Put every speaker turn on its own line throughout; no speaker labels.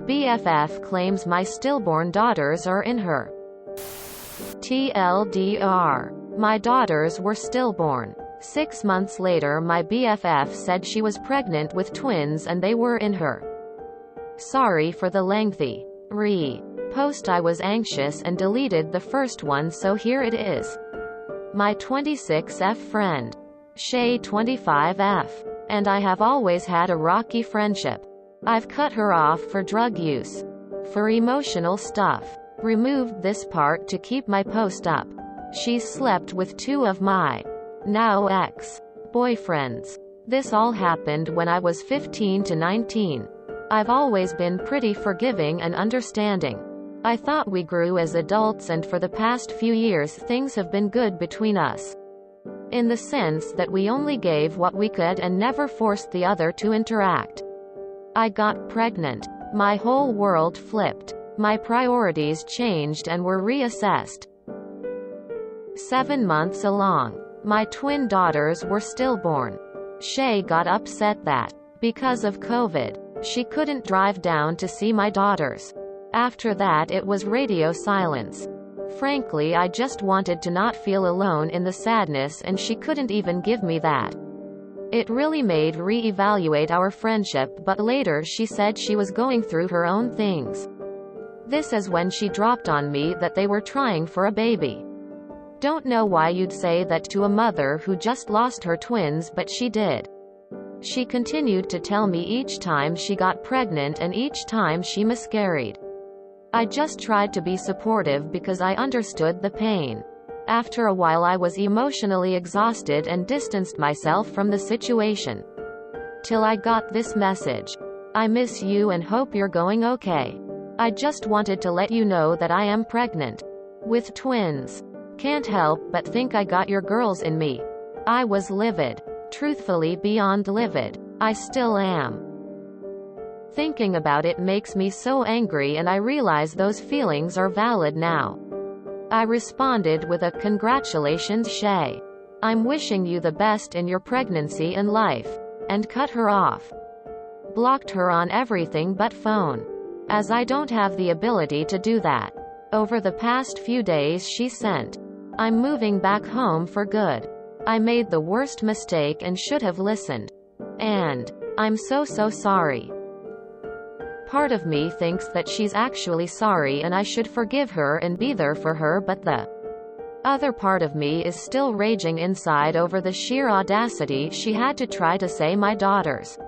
BFF claims my stillborn daughters are in her. TLDR. My daughters were stillborn. 6 months later my BFF said she was pregnant with twins and they were in her. Sorry for the lengthy post. I was anxious and deleted the first one, so here it is. My 26F friend, Shay 25F, and I have always had a rocky friendship. I've cut her off for drug use, for emotional stuff. Removed this part to keep my post up. She's slept with 2 of my now ex-boyfriends. This all happened when I was 15 to 19. I've always been pretty forgiving and understanding. I thought we grew as adults, and for the past few years things have been good between us. In the sense that we only gave what we could and never forced the other to interact. I got pregnant. My whole world flipped. My priorities changed and were reassessed. 7 months along, my twin daughters were stillborn. Shay got upset that, because of COVID, she couldn't drive down to see my daughters. After that it was radio silence. Frankly, I just wanted to not feel alone in the sadness, and she couldn't even give me that. It really made re-evaluate our friendship, but later she said she was going through her own things. This is when she dropped on me that they were trying for a baby. Don't know why you'd say that to a mother who just lost her twins, but she did. She continued to tell me each time she got pregnant and each time she miscarried. I just tried to be supportive because I understood the pain. After a while I was emotionally exhausted and distanced myself from the situation. Till I got this message. I miss you and hope you're going okay. I just wanted to let you know that I am pregnant. With twins. Can't help but think I got your girls in me. I was livid. Truthfully, beyond livid. I still am. Thinking about it makes me so angry, and I realize those feelings are valid now. I responded with a "Congratulations, Shay. I'm wishing you the best in your pregnancy and life," and cut her off. Blocked her on everything but phone, as I don't have the ability to do that. Over the past few days she sent, "I'm moving back home for good. I made the worst mistake and should have listened. And I'm so sorry." Part of me thinks that she's actually sorry and I should forgive her and be there for her, but the other part of me is still raging inside over the sheer audacity she had to try to say my daughters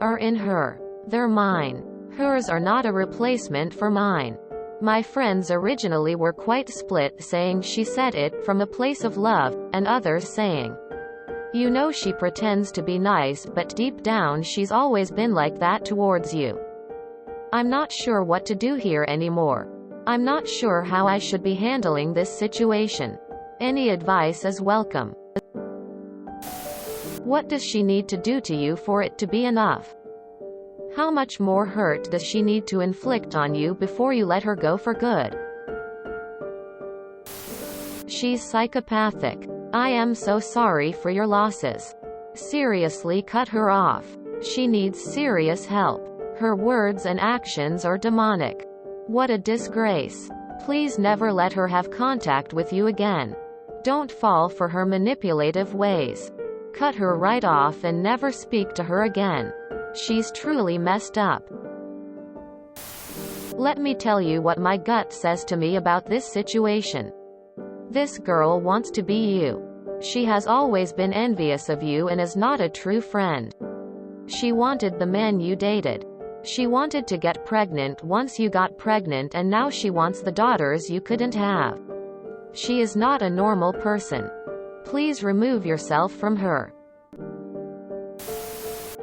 are in her. They're mine. Hers are not a replacement for mine. My friends originally were quite split, saying she said it from a place of love, and others saying, "You know, she pretends to be nice, but deep down she's always been like that towards you." I'm not sure what to do here anymore. I'm not sure how I should be handling this situation. Any advice is welcome. What does she need to do to you for it to be enough? How much more hurt does she need to inflict on you before you let her go for good? She's psychopathic. I am so sorry for your losses. Seriously, cut her off. She needs serious help. Her words and actions are demonic. What a disgrace. Please never let her have contact with you again. Don't fall for her manipulative ways. Cut her right off and never speak to her again. She's truly messed up. Let me tell you what my gut says to me about this situation. This girl wants to be you. She has always been envious of you and is not a true friend. She wanted the men you dated. She wanted to get pregnant once you got pregnant, and now she wants the daughters you couldn't have. She is not a normal person. Please remove yourself from her.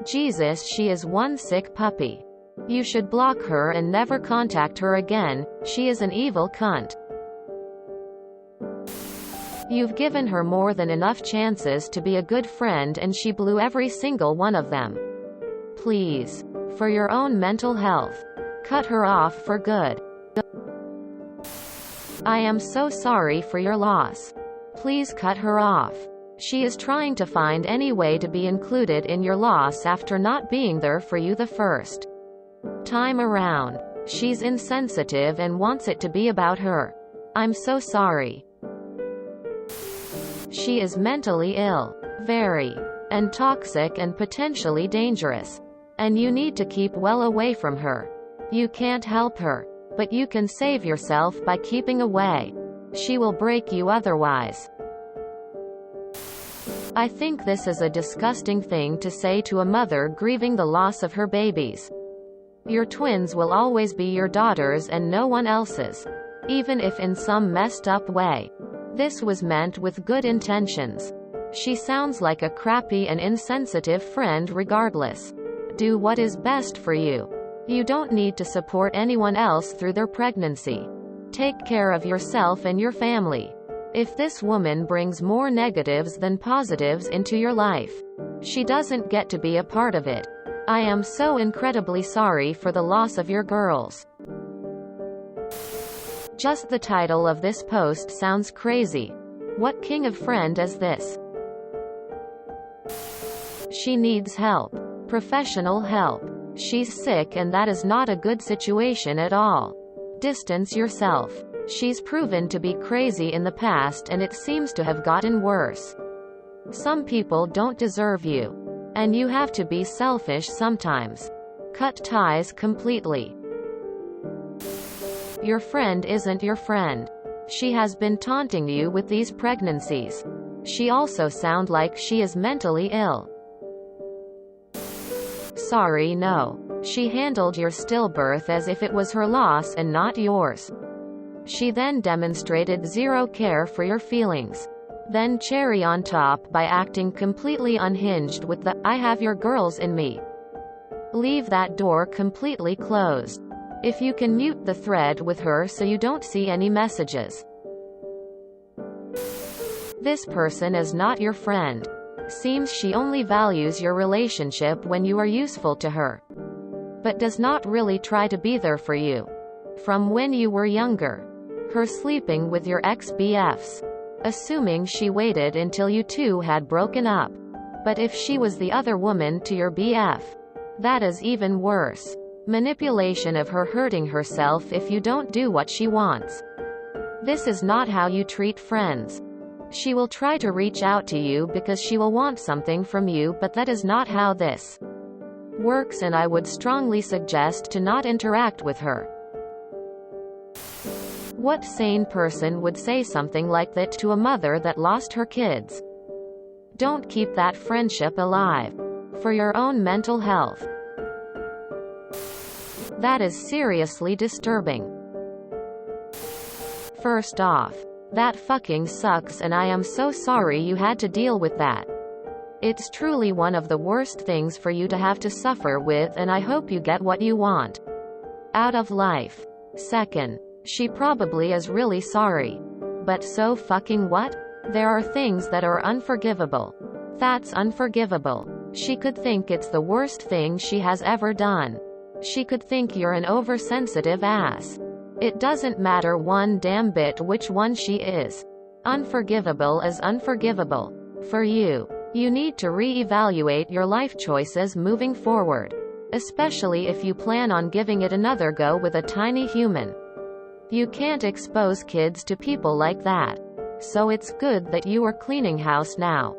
Jesus, she is one sick puppy. You should block her and never contact her again. She is an evil cunt. You've given her more than enough chances to be a good friend, and she blew every single one of them. Please, for your own mental health, cut her off for good. I am so sorry for your loss. Please cut her off. She is trying to find any way to be included in your loss after not being there for you the first time around, she's insensitive and wants it to be about her. I'm so sorry. She is mentally ill. Very. And toxic and potentially dangerous. And you need to keep well away from her. You can't help her. But you can save yourself by keeping away. She will break you otherwise. I think this is a disgusting thing to say to a mother grieving the loss of her babies. Your twins will always be your daughters and no one else's. Even if in some messed up way. This was meant with good intentions. She sounds like a crappy and insensitive friend regardless. Do what is best for you. You don't need to support anyone else through their pregnancy. Take care of yourself and your family. If this woman brings more negatives than positives into your life, she doesn't get to be a part of it. I am so incredibly sorry for the loss of your girls. Just the title of this post sounds crazy. What king of friend is this? She needs help. Professional help. She's sick and that is not a good situation at all. Distance yourself. She's proven to be crazy in the past and it seems to have gotten worse. Some people don't deserve you. And you have to be selfish sometimes. Cut ties completely. Your friend isn't your friend. She has been taunting you with these pregnancies. She also sounds like she is mentally ill. Sorry, no. She handled your stillbirth as if it was her loss and not yours. She then demonstrated zero care for your feelings. Then cherry on top by acting completely unhinged with the "I have your girls in me." Leave that door completely closed. If you can mute the thread with her so you don't see any messages. This person is not your friend. Seems she only values your relationship when you are useful to her. But does not really try to be there for you. From when you were younger. Her sleeping with your ex-BFs. Assuming she waited until you two had broken up. But if she was the other woman to your BF, that is even worse. Manipulation of her hurting herself if you don't do what she wants. This is not how you treat friends. She will try to reach out to you because she will want something from you, but that is not how this works, and I would strongly suggest to not interact with her. What sane person would say something like that to a mother that lost her kids? Don't keep that friendship alive. For your own mental health. That is seriously disturbing. First off, that fucking sucks and I am so sorry you had to deal with that. It's truly one of the worst things for you to have to suffer with, and I hope you get what you want out of life. Second, she probably is really sorry. But so fucking what? There are things that are unforgivable. That's unforgivable. She could think it's the worst thing she has ever done. She could think you're an oversensitive ass. It doesn't matter one damn bit which one she is. Unforgivable is unforgivable. For you. You need to re-evaluate your life choices moving forward. Especially if you plan on giving it another go with a tiny human. You can't expose kids to people like that. So it's good that you are cleaning house now.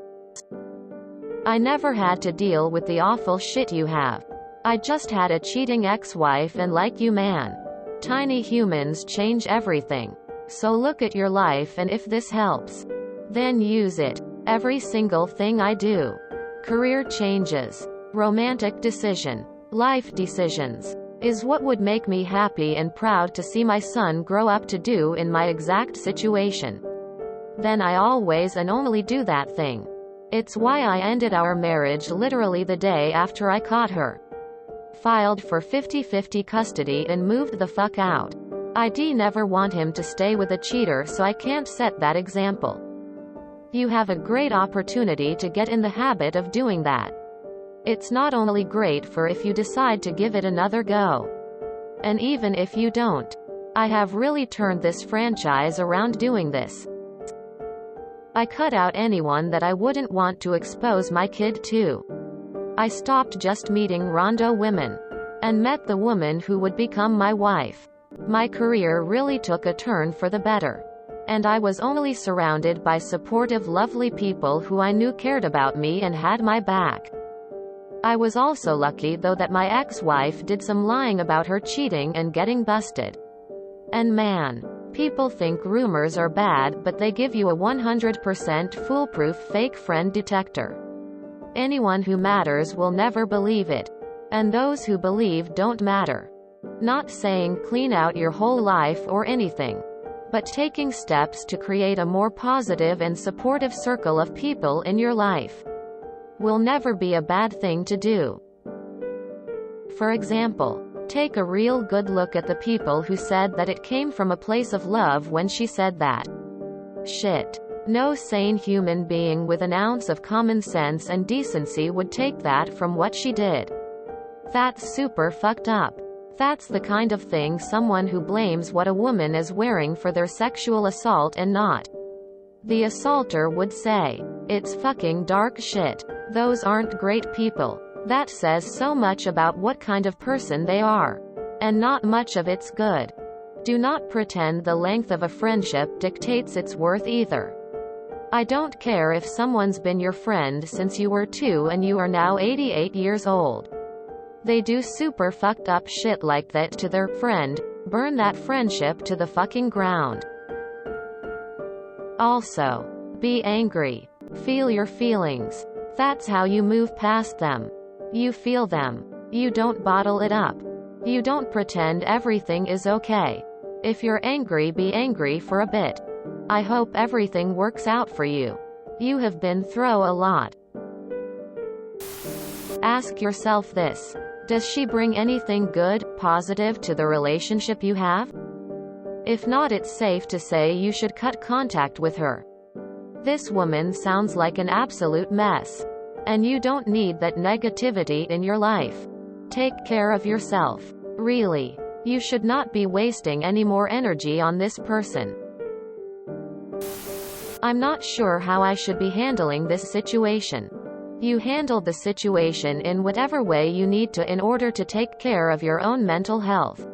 I never had to deal with the awful shit you have. I just had a cheating ex-wife, and like you, man. Tiny humans change everything. So look at your life, and if this helps, then use it. Every single thing I do. Career changes. Romantic decision. Life decisions. Is what would make me happy and proud to see my son grow up to do in my exact situation. Then I always and only do that thing. It's why I ended our marriage literally the day after I caught her. Filed for 50-50 custody and moved the fuck out. I'd never want him to stay with a cheater, so I can't set that example. You have a great opportunity to get in the habit of doing that. It's not only great for if you decide to give it another go. And even if you don't. I have really turned this franchise around doing this. I cut out anyone that I wouldn't want to expose my kid to. I stopped just meeting rando women. and met the woman who would become my wife. My career really took a turn for the better. And I was only surrounded by supportive, lovely people who I knew cared about me and had my back. I was also lucky though that my ex-wife did some lying about her cheating and getting busted. And man, people think rumors are bad, but they give you a 100% foolproof fake friend detector. Anyone who matters will never believe it. And those who believe don't matter. Not saying clean out your whole life or anything, but taking steps to create a more positive and supportive circle of people in your life will never be a bad thing to do. For example, take a real good look at the people who said that it came from a place of love when she said that. Shit. No sane human being with an ounce of common sense and decency would take that from what she did. That's super fucked up. That's the kind of thing someone who blames what a woman is wearing for their sexual assault and not the assaulter would say. It's fucking dark shit. Those aren't great people. That says so much about what kind of person they are. And not much of it's good. Do not pretend the length of a friendship dictates its worth either. I don't care if someone's been your friend since you were 2 and you are now 88 years old. They do super fucked up shit like that to their friend, burn that friendship to the fucking ground. Also, be angry. Feel your feelings. That's how you move past them. You feel them. You don't bottle it up. You don't pretend everything is okay. If you're angry, be angry for a bit. I hope everything works out for you. You have been through a lot. Ask yourself this. Does she bring anything good, positive to the relationship you have? If not, it's safe to say you should cut contact with her. This woman sounds like an absolute mess. And you don't need that negativity in your life. Take care of yourself. Really. You should not be wasting any more energy on this person. I'm not sure how I should be handling this situation. You handled the situation in whatever way you need to in order to take care of your own mental health.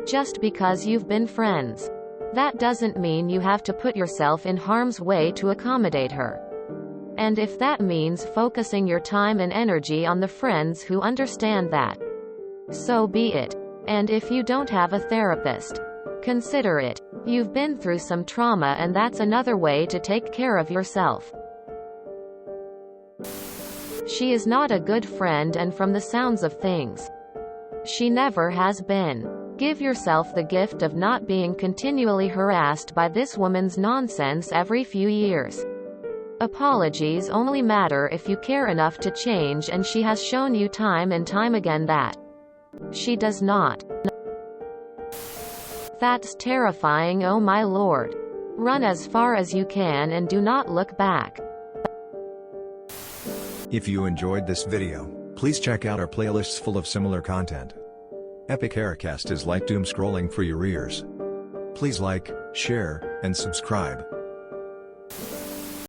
Just because you've been friends, that doesn't mean you have to put yourself in harm's way to accommodate her. And if that means focusing your time and energy on the friends who understand that, so be it. And if you don't have a therapist, consider it. You've been through some trauma, and that's another way to take care of yourself. She is not a good friend, and from the sounds of things, she never has been. Give yourself the gift of not being continually harassed by this woman's nonsense every few years. Apologies only matter if you care enough to change, and she has shown you time and time again that she does not. That's terrifying, oh my lord. Run as far as you can and do not look back.
If you enjoyed this video, please check out our playlists full of similar content. Epic Haircast is like doom scrolling for your ears. Please like, share, and subscribe.